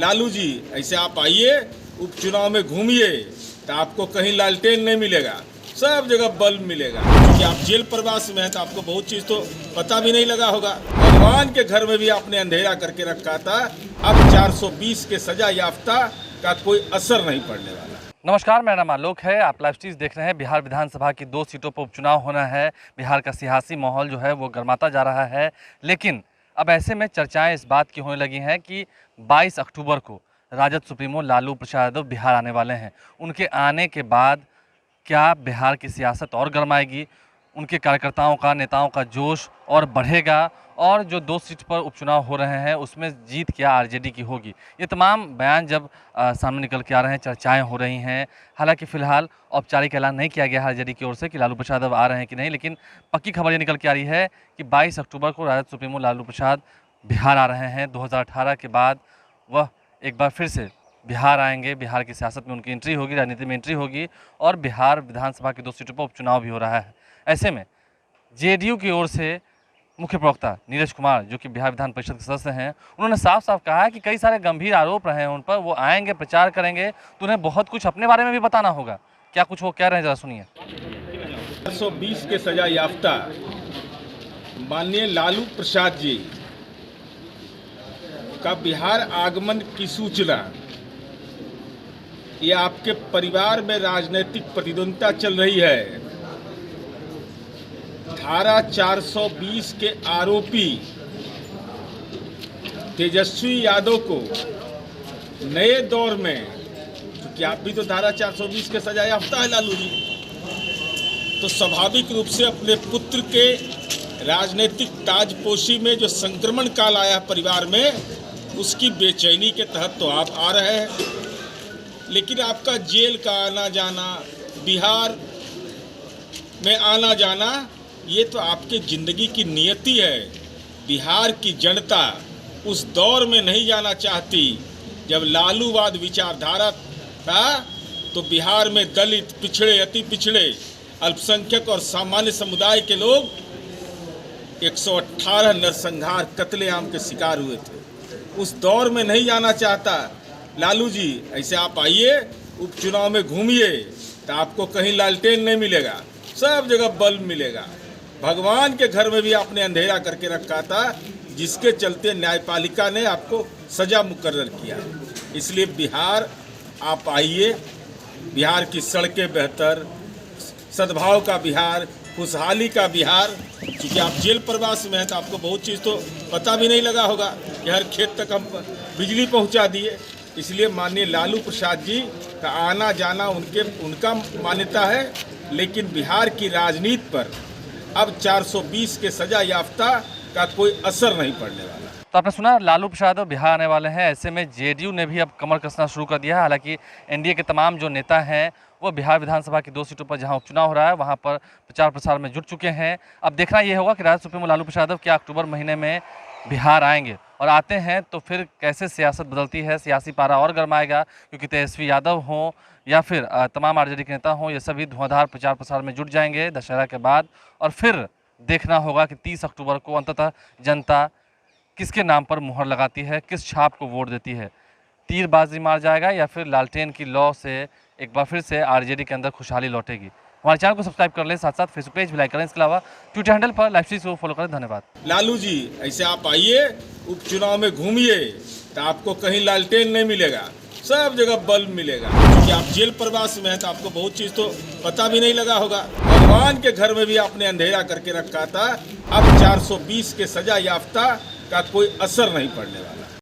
लालू जी ऐसे आप आइए, उपचुनाव में घूमिए तो आपको कहीं लालटेन नहीं मिलेगा, सब जगह बल्ब मिलेगा। क्योंकि आप जेल प्रवास में हैं तो आपको बहुत चीज़ तो पता भी नहीं लगा होगा। भगवान के घर में भी आपने अंधेरा करके रखा था। अब 420 के सजा याफ्ता का कोई असर नहीं पड़ने वाला। नमस्कार, मेरा नाम आलोक है। आप लाइव स्ट्रीम देख रहे हैं। बिहार विधानसभा की 2 सीटों पर उपचुनाव होना है। बिहार का सियासी माहौल जो है वो गर्माता जा रहा है, लेकिन अब ऐसे में चर्चाएं इस बात की होने लगी हैं कि 22 अक्टूबर को राजद सुप्रीमो लालू प्रसाद यादव बिहार आने वाले हैं। उनके आने के बाद क्या बिहार की सियासत और गर्माएगी, उनके कार्यकर्ताओं का, नेताओं का जोश और बढ़ेगा, और जो 2 सीट पर उपचुनाव हो रहे हैं उसमें जीत क्या आरजेडी की होगी। ये तमाम बयान जब सामने निकल के आ रहे हैं, चर्चाएं हो रही हैं। हालांकि फ़िलहाल औपचारिक ऐलान नहीं किया गया है आरजेडी की ओर से कि लालू प्रसाद अब आ रहे हैं कि नहीं, लेकिन पक्की खबर ये निकल के आ रही है कि 22 अक्टूबर को राजद सुप्रीमो लालू प्रसाद बिहार आ रहे हैं। 2018 के बाद वह एक बार फिर से बिहार आएंगे। बिहार की सियासत में उनकी एंट्री होगी, राजनीति में एंट्री होगी, और बिहार विधानसभा की 2 सीटों पर उपचुनाव भी हो रहा है। ऐसे में जेडीयू की ओर से मुख्य प्रवक्ता नीरज कुमार, जो कि बिहार विधान परिषद के सदस्य हैं, उन्होंने साफ साफ कहा है कि कई सारे गंभीर आरोप रहे हैं उन पर। वो आएंगे, प्रचार करेंगे तो उन्हें बहुत कुछ अपने बारे में भी बताना होगा। क्या कुछ वो कह रहे हैं, जरा सुनिए। 420 के सजा याफ्ता माननीय लालू प्रसाद जी का बिहार आगमन की सूचना, ये आपके परिवार में राजनीतिक प्रतिद्वंदिता चल रही है। धारा 420 के आरोपी तेजस्वी यादव को नए दौर में, क्योंकि आप भी तो धारा 420 के सजा याफ्ता है लालू जी, तो स्वाभाविक रूप से अपने पुत्र के राजनीतिक ताजपोशी में जो संक्रमण काल आया परिवार में, उसकी बेचैनी के तहत तो आप आ रहे हैं। लेकिन आपका जेल का आना जाना, बिहार में आना जाना, ये तो आपके ज़िंदगी की नियति है। बिहार की जनता उस दौर में नहीं जाना चाहती जब लालूवाद विचारधारा था, तो बिहार में दलित, पिछड़े, अति पिछड़े, अल्पसंख्यक और सामान्य समुदाय के लोग 118 नरसंहार, कत्लेआम के शिकार हुए थे। उस दौर में नहीं जाना चाहता लालू जी। ऐसे आप आइए, उपचुनाव में घूमिए तो आपको कहीं लालटेन नहीं मिलेगा, सब जगह बल्ब मिलेगा। भगवान के घर में भी आपने अंधेरा करके रखा था, जिसके चलते न्यायपालिका ने आपको सजा मुकर्रर किया। इसलिए बिहार आप आइए, बिहार की सड़कें बेहतर, सद्भाव का बिहार, खुशहाली का बिहार। क्योंकि आप जेल प्रवास में हैं तो आपको बहुत चीज़ तो पता भी नहीं लगा होगा कि हर खेत तक हम बिजली पहुंचा दिए। इसलिए माननीय लालू प्रसाद जी का आना जाना उनका मान्यता है, लेकिन बिहार की राजनीति पर अब 420 के सजा याफ्ता का कोई असर नहीं पड़ने वाला। तो आपने सुना, लालू प्रसाद बिहार आने वाले हैं। ऐसे में जेडीयू ने भी अब कमर कसना शुरू कर दिया है। हालांकि एनडीए के तमाम जो नेता हैं वो बिहार विधानसभा की 2 सीटों पर जहां उपचुनाव हो रहा है वहां पर प्रचार प्रसार में जुट चुके हैं। अब देखना ये होगा कि राजद सुप्रीमो लालू प्रसाद यादव क्या अक्टूबर महीने में बिहार आएंगे, और आते हैं तो फिर कैसे सियासत बदलती है, सियासी पारा और गर्माएगा। क्योंकि तेजस्वी यादव हों या फिर तमाम आरजेडी के नेता हों, ये सभी धुआंधार प्रचार प्रसार में जुट जाएंगे दशहरा के बाद। और फिर देखना होगा कि 30 अक्टूबर को अंततः जनता किसके नाम पर मुहर लगाती है, किस छाप को वोट देती है। तीरबाजी मार जाएगा या फिर लालटेन की लौ से एक बार फिर से आरजेडी के अंदर खुशहाली लौटेगी। हमारे चैनल को सब्सक्राइब कर लें, साथ साथ फेसबुक पेज भी लाइक करें। इसके अलावा ट्विटर हैंडल पर लाइव स्ट्रीम को फॉलो करें। धन्यवाद। लालू जी ऐसे आप आइए, उपचुनाव में घूमिए तो आपको कहीं लालटेन नहीं मिलेगा, सब जगह बल्ब मिलेगा। क्योंकि आप जेल प्रवास में हैं तो आपको बहुत चीज़ तो पता भी नहीं लगा होगा। भगवान के घर में भी आपने अंधेरा करके रखा था। अब 420 के सजा याफ्ता का कोई असर नहीं पड़ने वाला।